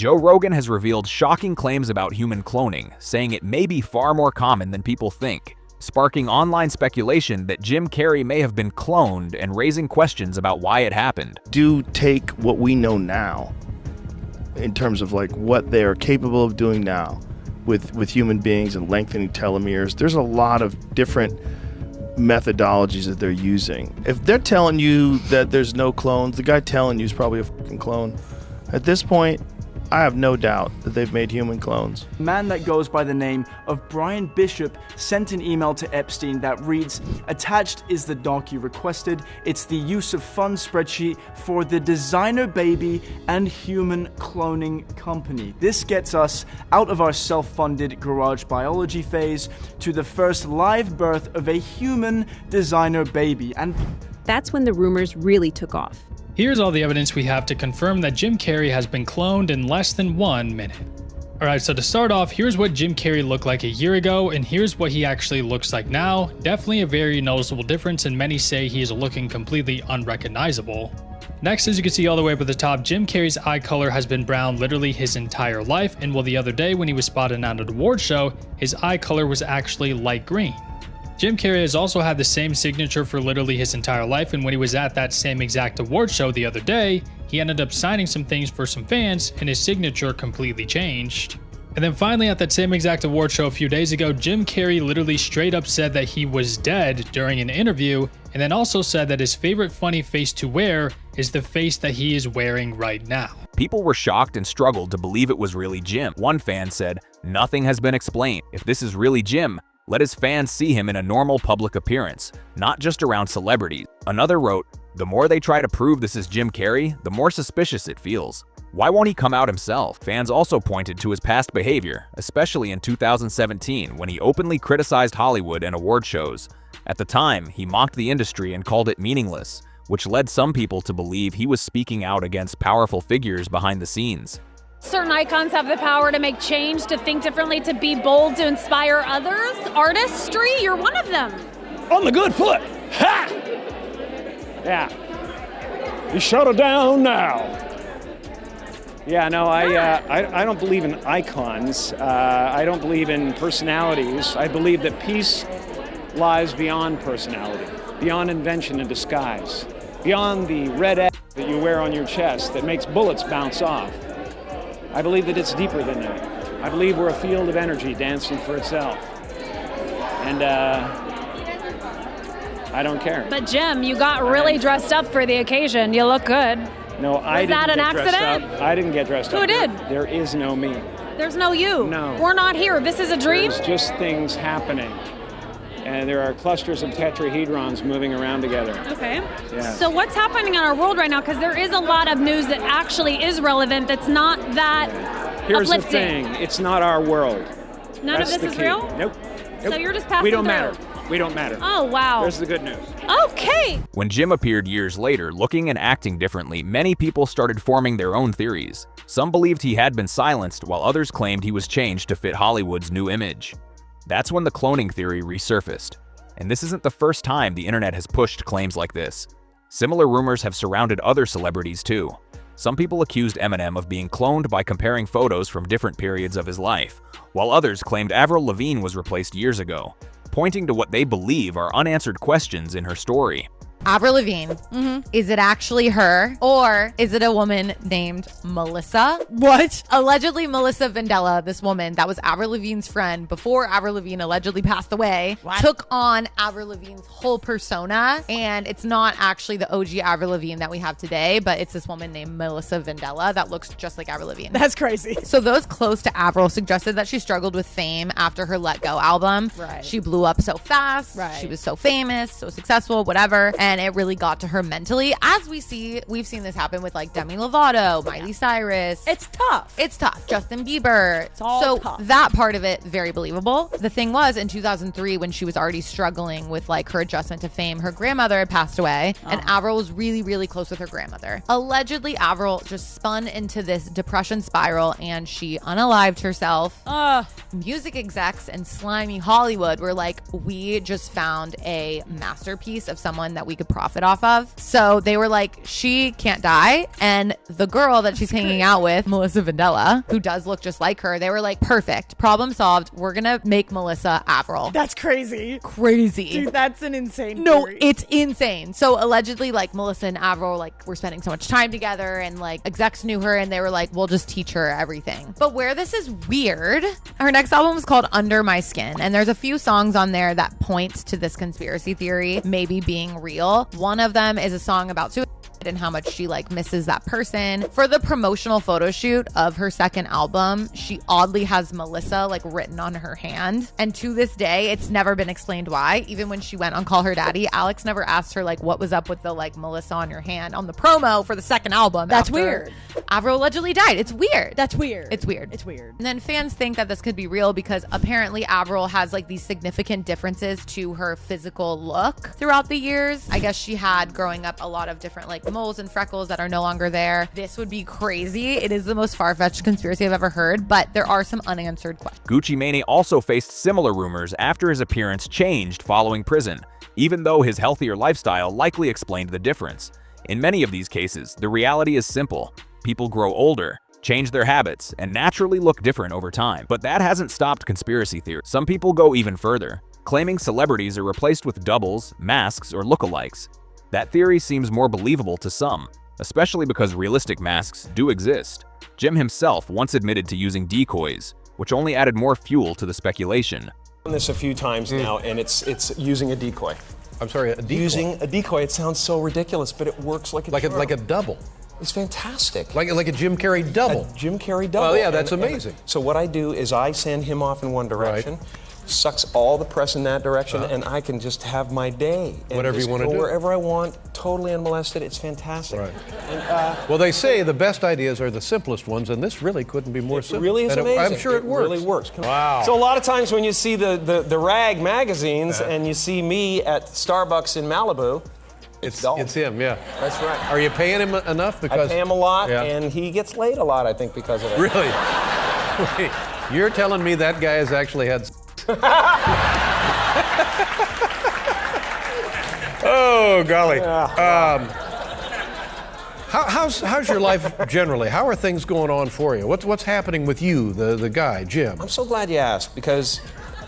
Joe Rogan has revealed shocking claims about human cloning, saying it may be far more common than people think, sparking online speculation that Jim Carrey may have been cloned and raising questions about why it happened. Do take what we know now in terms of like what they are capable of doing now with human beings and lengthening telomeres. There's a lot of different methodologies that they're using. If they're telling you that there's no clones, the guy telling you is probably a fucking clone. At this point, I have no doubt that they've made human clones. A man that goes by the name of Brian Bishop sent an email to Epstein that reads, "Attached is the doc you requested. It's the use of funds spreadsheet for the designer baby and human cloning company. This gets us out of our self-funded garage biology phase to the first live birth of a human designer baby." And that's when the rumors really took off. Here's all the evidence we have to confirm that Jim Carrey has been cloned in less than 1 minute. Alright, so to start off, here's what Jim Carrey looked like a year ago, and here's what he actually looks like now. Definitely a very noticeable difference, and many say he is looking completely unrecognizable. Next, as you can see all the way up at the top, Jim Carrey's eye color has been brown literally his entire life, and the other day when he was spotted at an award show, his eye color was actually light green. Jim Carrey has also had the same signature for literally his entire life, and when he was at that same exact award show the other day, he ended up signing some things for some fans, and his signature completely changed. And then finally, at that same exact award show a few days ago, Jim Carrey literally straight up said that he was dead during an interview, and then also said that his favorite funny face to wear is the face that he is wearing right now. People were shocked and struggled to believe it was really Jim. One fan said, "Nothing has been explained. If this is really Jim, let his fans see him in a normal public appearance, not just around celebrities." Another wrote, "The more they try to prove this is Jim Carrey, the more suspicious it feels. Why won't he come out himself?" Fans also pointed to his past behavior, especially in 2017 when he openly criticized Hollywood and award shows. At the time, he mocked the industry and called it meaningless, which led some people to believe he was speaking out against powerful figures behind the scenes. Certain icons have the power to make change, to think differently, to be bold, to inspire others. Artistry, you're one of them. On the good foot. Ha! Yeah. You shut her down now. Yeah, no, I don't believe in icons. I don't believe in personalities. I believe that peace lies beyond personality, beyond invention and disguise, beyond the red X that you wear on your chest that makes bullets bounce off. I believe that it's deeper than that. I believe we're a field of energy dancing for itself. And I don't care. But Jim, you got really dressed up for the occasion. You look good. No, I didn't get dressed up. I didn't get dressed up. Who did? There is no me. There's no you. No. We're not here. This is a dream? There's just things happening. And there are clusters of tetrahedrons moving around together. Okay. Yeah. So what's happening in our world right now? Because there is a lot of news that actually is relevant that's not that Here's uplifting. the thing. It's not our world. None of this is real? Nope. So you're just passing We don't through. matter. We don't matter. Oh, wow. There's the good news. Okay. When Jim appeared years later, looking and acting differently, many people started forming their own theories. Some believed he had been silenced, while others claimed he was changed to fit Hollywood's new image. That's when the cloning theory resurfaced. And this isn't the first time the internet has pushed claims like this. Similar rumors have surrounded other celebrities too. Some people accused Eminem of being cloned by comparing photos from different periods of his life, while others claimed Avril Lavigne was replaced years ago, pointing to what they believe are unanswered questions in her story. Avril Lavigne, is it actually her, or is it a woman named Melissa? What? Allegedly, Melissa Vandella, this woman that was Avril Lavigne's friend before Avril Lavigne allegedly passed away, took on Avril Lavigne's whole persona, and it's not actually the OG Avril Lavigne that we have today, but it's this woman named Melissa Vandella that looks just like Avril Lavigne. That's crazy. So those close to Avril suggested that she struggled with fame after her Let Go album. Right. She blew up so fast. Right. She was so famous, so successful, whatever. And it really got to her mentally. As we've seen this happen with like Demi Lovato, Miley Cyrus. It's tough. It's tough. Justin Bieber. It's all tough. That part of it, very believable. The thing was, in 2003, when she was already struggling with like her adjustment to fame, her grandmother had passed away, and Avril was really, really close with her grandmother. Allegedly, Avril just spun into this depression spiral, and she unalived herself. Music execs and slimy Hollywood were like, we just found a masterpiece of someone that we could profit off of. So they were like, she can't die. And the girl that she's hanging out with, Melissa Vandella, who does look just like her, they were like, perfect, problem solved. We're gonna make Melissa Avril. That's crazy. Crazy. Dude, that's an insane No, theory. it's insane. So allegedly, like, Melissa and Avril, like, were spending so much time together, and like execs knew her, and they were like, we'll just teach her everything. But where this is weird, her next album is called Under My Skin, and there's a few songs on there that point to this conspiracy theory maybe being real. One of them is a song about suicide and how much she like misses that person. For the promotional photo shoot of her second album, she oddly has Melissa like written on her hand, and to this day it's never been explained why. Even when she went on Call Her Daddy, Alex never asked her like what was up with the like Melissa on your hand on the promo for the second album. That's weird. Avril allegedly died. It's weird. That's weird. It's weird. It's weird. And then fans think that this could be real because apparently Avril has like these significant differences to her physical look throughout the years. I guess she had growing up a lot of different like moles and freckles that are no longer there. This would be crazy. It is the most far-fetched conspiracy I've ever heard, but there are some unanswered questions. Gucci Mane also faced similar rumors after his appearance changed following prison, even though his healthier lifestyle likely explained the difference. In many of these cases, the reality is simple. People grow older, change their habits, and naturally look different over time. But that hasn't stopped conspiracy theories. Some people go even further, claiming celebrities are replaced with doubles, masks, or lookalikes. That theory seems more believable to some, especially because realistic masks do exist. Jim himself once admitted to using decoys, which only added more fuel to the speculation. I've done this a few times now, and it's using a decoy. I'm sorry, a decoy? Using a decoy. It sounds so ridiculous, but it works like a charm. Like a double. It's fantastic. Like a Jim Carrey double. A Jim Carrey double. Oh yeah, that's amazing. So what I do is I send him off in one direction. Right. Sucks all the press in that direction, and I can just have my day. And whatever you want to go do. Wherever I want, totally unmolested. It's fantastic. Right. And, well, they say the best ideas are the simplest ones, and this really couldn't be more simple. It really is and amazing. I'm sure it works. really works. Wow. So a lot of times when you see the rag magazines and you see me at Starbucks in Malibu, it's dull. It's him, yeah. That's right. Are you paying him enough? Because I pay him a lot, yeah. and he gets laid a lot, I think, because of it. Really? Wait, you're telling me that guy has actually had... Oh, golly. How's your life generally? How are things going on for you? What's happening with you, the guy, Jim? I'm so glad you asked, because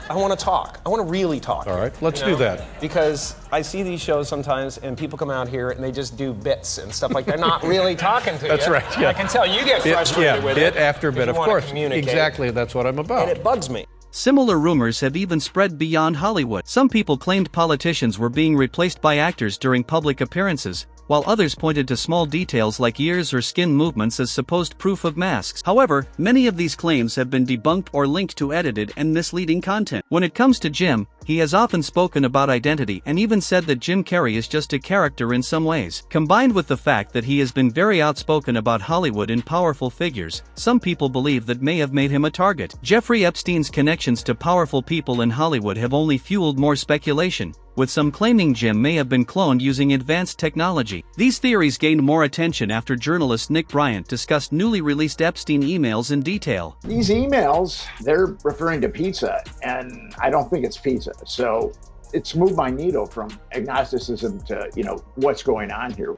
I want to talk. I want to really talk. All right, let's do that. Because I see these shows sometimes, and people come out here and they just do bits and stuff like they're not really talking to you. That's right. Yeah. I can tell you get frustrated with it. Bit after bit, of course. Exactly, that's what I'm about. And it bugs me. Similar rumors have even spread beyond Hollywood. Some people claimed politicians were being replaced by actors during public appearances, while others pointed to small details like ears or skin movements as supposed proof of masks. However, many of these claims have been debunked or linked to edited and misleading content. When it comes to Jim, he has often spoken about identity and even said that Jim Carrey is just a character in some ways. Combined with the fact that he has been very outspoken about Hollywood and powerful figures, some people believe that may have made him a target. Jeffrey Epstein's connections to powerful people in Hollywood have only fueled more speculation, with some claiming Jim may have been cloned using advanced technology. These theories gained more attention after journalist Nick Bryant discussed newly released Epstein emails in detail. These emails, they're referring to pizza, and I don't think it's pizza. So it's moved my needle from agnosticism to, what's going on here.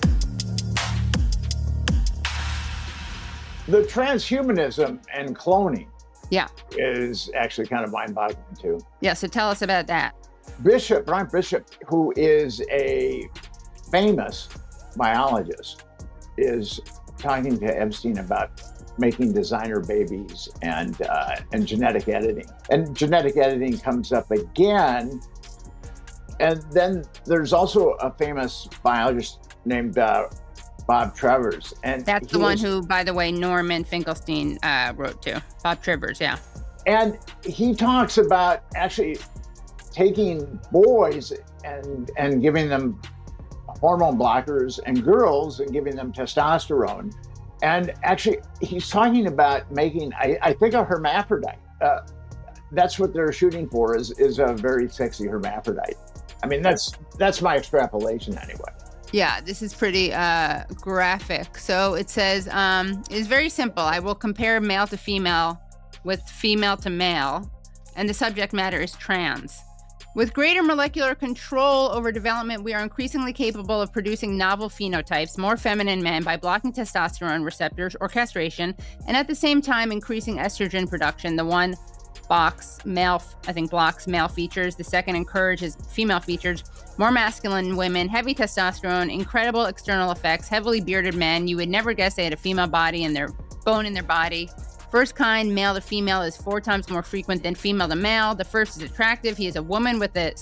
The transhumanism and cloning is actually kind of mind-boggling too. Yeah, so tell us about that. Brian Bishop, who is a famous biologist, is talking to Epstein about making designer babies and genetic editing. And genetic editing comes up again. And then there's also a famous biologist named Bob Travers. And that's the one who, by the way, Norman Finkelstein wrote to. Bob Travers, yeah. And he talks about actually taking boys and giving them hormone blockers and girls and giving them testosterone. And actually, he's talking about making, I think, a hermaphrodite. That's what they're shooting for, is a very sexy hermaphrodite. I mean, that's my extrapolation anyway. Yeah, this is pretty graphic. So it says, it's very simple. I will compare male to female with female to male, and the subject matter is trans. With greater molecular control over development, we are increasingly capable of producing novel phenotypes, more feminine men, by blocking testosterone receptors or castration, and at the same time increasing estrogen production. The one blocks male features. The second encourages female features. More masculine women, heavy testosterone, incredible external effects, heavily bearded men. You would never guess they had a female body and their bone in their body. First kind, male to female, is 4 times more frequent than female to male. The first is attractive. He is a woman with a